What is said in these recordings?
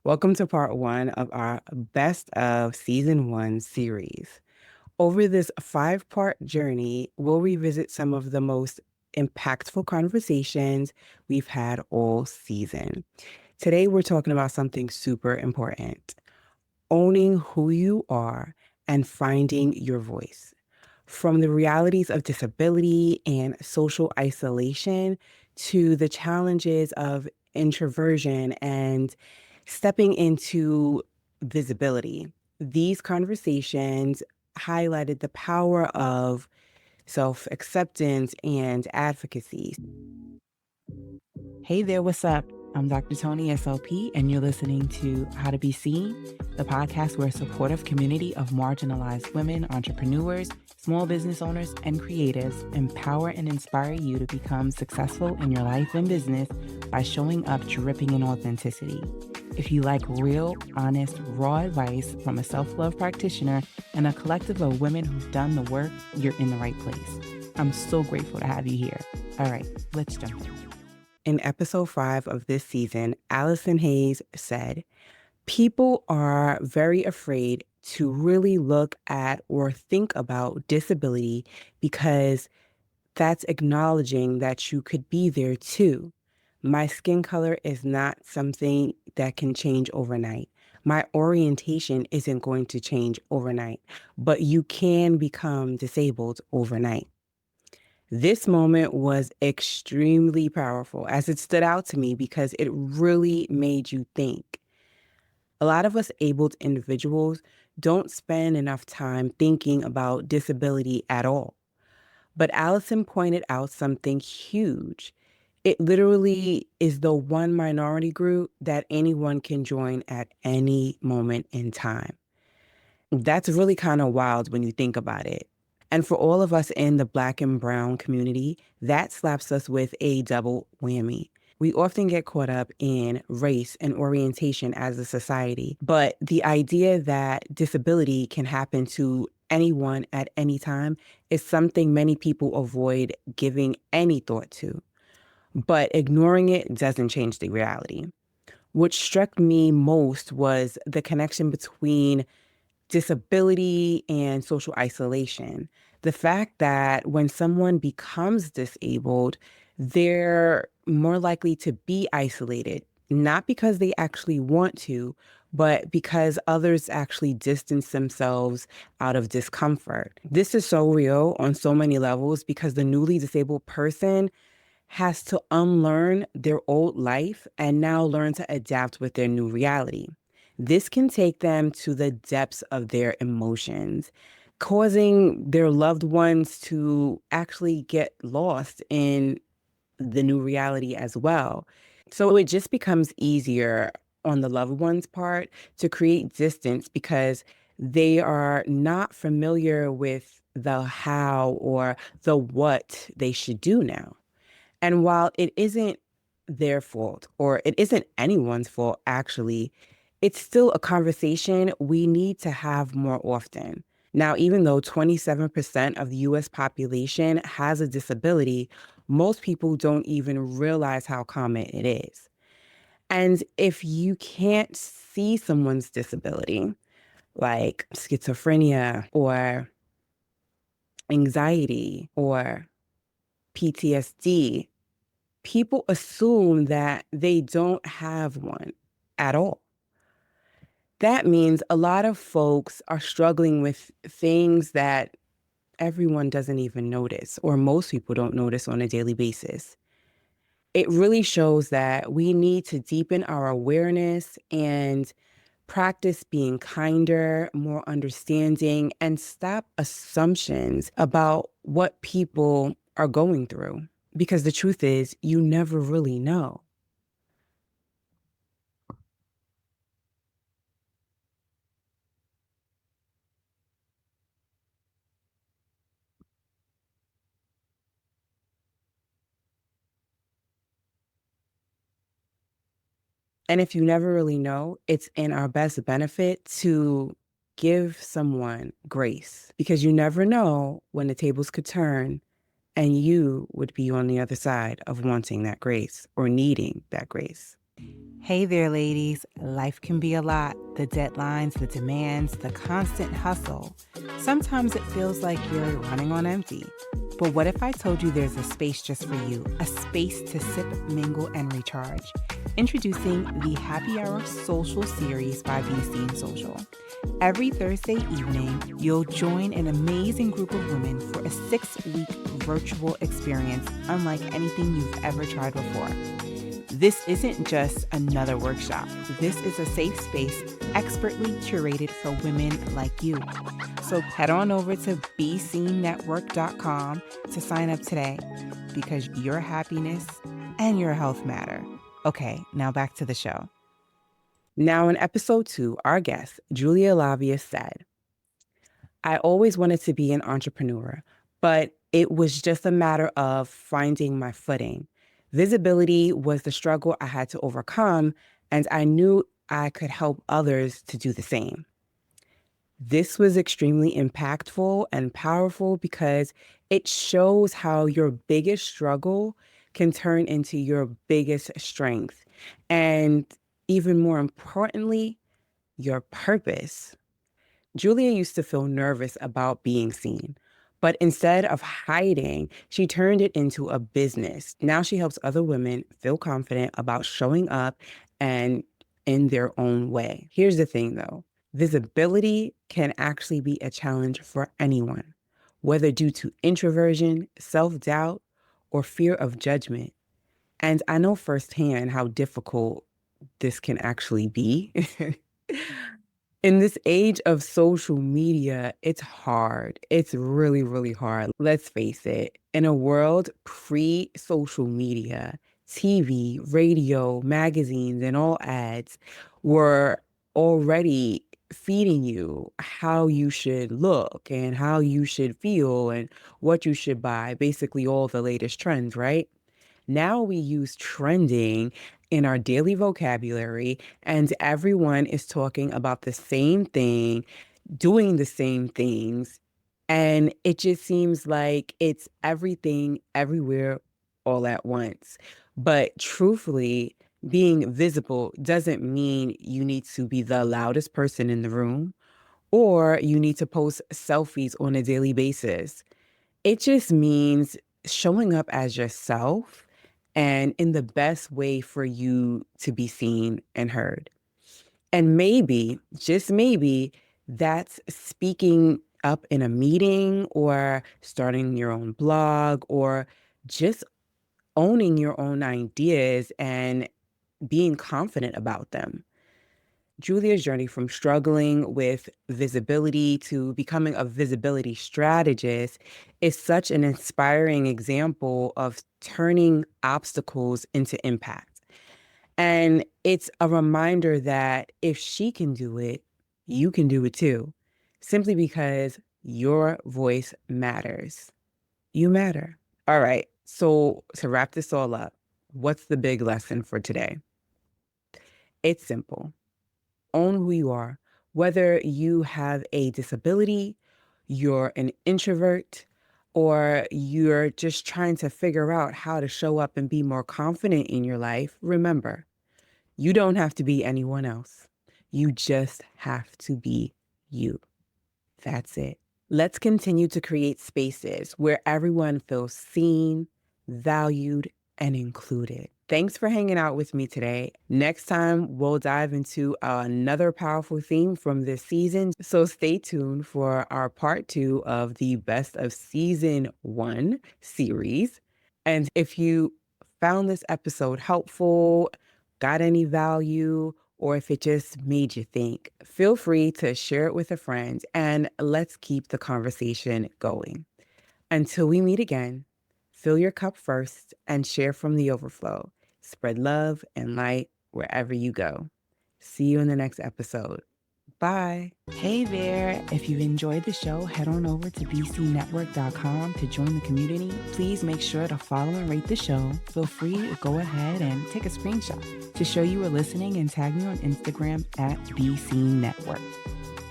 Welcome to part one of our Best of Season 1 series. Over this 5-part journey, we'll revisit some of the most impactful conversations we've had all season. Today, we're talking about something super important: owning who you are and finding your voice. From the realities of disability and social isolation to the challenges of introversion and stepping into visibility, these conversations highlighted the power of self acceptance and advocacy. Hey there, what's up? I'm Dr. Tony SLP, and you're listening to How to Be Seen, the podcast where a supportive community of marginalized women, entrepreneurs, small business owners, and creatives empower and inspire you to become successful in your life and business by showing up dripping in authenticity. If you like real, honest, raw advice from a self-love practitioner and a collective of women who've done the work, you're in the right place. I'm so grateful to have you here. All right, let's jump in. In episode 5 of this season, Allison Hayes said, "People are very afraid to really look at or think about disability because that's acknowledging that you could be there too. My skin color is not something that can change overnight. My orientation isn't going to change overnight, but you can become disabled overnight." This moment was extremely powerful as it stood out to me because it really made you think. A lot of us abled individuals don't spend enough time thinking about disability at all. But Allison pointed out something huge. It literally is the one minority group that anyone can join at any moment in time. That's really kind of wild when you think about it. And for all of us in the Black and Brown community, that slaps us with a double whammy. We often get caught up in race and orientation as a society, but the idea that disability can happen to anyone at any time is something many people avoid giving any thought to. But ignoring it doesn't change the reality. What struck me most was the connection between disability and social isolation. The fact that when someone becomes disabled, they're more likely to be isolated, not because they actually want to, but because others actually distance themselves out of discomfort. This is so real on so many levels because the newly disabled person has to unlearn their old life and now learn to adapt with their new reality. This can take them to the depths of their emotions, causing their loved ones to actually get lost in the new reality as well. So it just becomes easier on the loved one's part to create distance because they are not familiar with the how or the what they should do now. And while it isn't their fault, or it isn't anyone's fault, actually, it's still a conversation we need to have more often. Now, even though 27% of the US population has a disability, most people don't even realize how common it is. And if you can't see someone's disability, like schizophrenia or anxiety or PTSD, people assume that they don't have one at all. That means a lot of folks are struggling with things that everyone doesn't even notice, or most people don't notice on a daily basis. It really shows that we need to deepen our awareness and practice being kinder, more understanding, and stop assumptions about what people are going through. Because the truth is, you never really know. And if you never really know, it's in our best benefit to give someone grace because you never know when the tables could turn and you would be on the other side of wanting that grace or needing that grace. Hey there, ladies. Life can be a lot. The deadlines, the demands, the constant hustle. Sometimes it feels like you're running on empty. But what if I told you there's a space just for you? A space to sip, mingle, and recharge. Introducing the Happy Hour Social series by Be Seen Social. Every Thursday evening, you'll join an amazing group of women for a 6-week virtual experience unlike anything you've ever tried before. This isn't just another workshop. This is a safe space expertly curated for women like you. So head on over to BeSeenNetwork.com to sign up today because your happiness and your health matter. Okay, now back to the show. Now in episode 2, our guest, Julia Lavia, said, I always wanted to be an entrepreneur, but it was just a matter of finding my footing. Visibility was the struggle I had to overcome, and I knew I could help others to do the same. This was extremely impactful and powerful because it shows how your biggest struggle can turn into your biggest strength. And even more importantly, your purpose. Julia used to feel nervous about being seen, but instead of hiding, she turned it into a business. Now she helps other women feel confident about showing up and in their own way. Here's the thing though, visibility can actually be a challenge for anyone, whether due to introversion, self-doubt, or fear of judgment. And I know firsthand how difficult this can actually be. In this age of social media, it's hard. It's really, really hard. Let's face it. In a world pre-social media, TV, radio, magazines, and all ads were already feeding you how you should look and how you should feel and what you should buy, basically all the latest trends, right? Now we use trending in our daily vocabulary, and everyone is talking about the same thing, doing the same things. And it just seems like it's everything, everywhere, all at once. But truthfully, being visible doesn't mean you need to be the loudest person in the room or you need to post selfies on a daily basis. It just means showing up as yourself and in the best way for you to be seen and heard. And maybe, just maybe, that's speaking up in a meeting or starting your own blog or just owning your own ideas and being confident about them. Julia's journey from struggling with visibility to becoming a visibility strategist is such an inspiring example of turning obstacles into impact. And it's a reminder that if she can do it, you can do it too, simply because your voice matters. You matter. All right. So to wrap this all up, what's the big lesson for today? It's simple. Own who you are, whether you have a disability, you're an introvert, or you're just trying to figure out how to show up and be more confident in your life. Remember, you don't have to be anyone else. You just have to be you. That's it. Let's continue to create spaces where everyone feels seen, valued, and included. Thanks for hanging out with me today. Next time, we'll dive into another powerful theme from this season. So stay tuned for our part 2 of the Best of Season 1 series. And if you found this episode helpful, got any value, or if it just made you think, feel free to share it with a friend and let's keep the conversation going. Until we meet again, fill your cup first and share from the overflow. Spread love and light wherever you go. See you in the next episode. Bye. Hey there. If you enjoyed the show, head on over to bcnetwork.com to join the community. Please make sure to follow and rate the show. Feel free to go ahead and take a screenshot to show you were listening and tag me on Instagram at bcnetwork.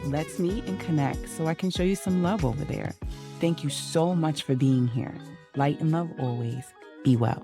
Let's meet and connect so I can show you some love over there. Thank you so much for being here. Light and love always. Be well.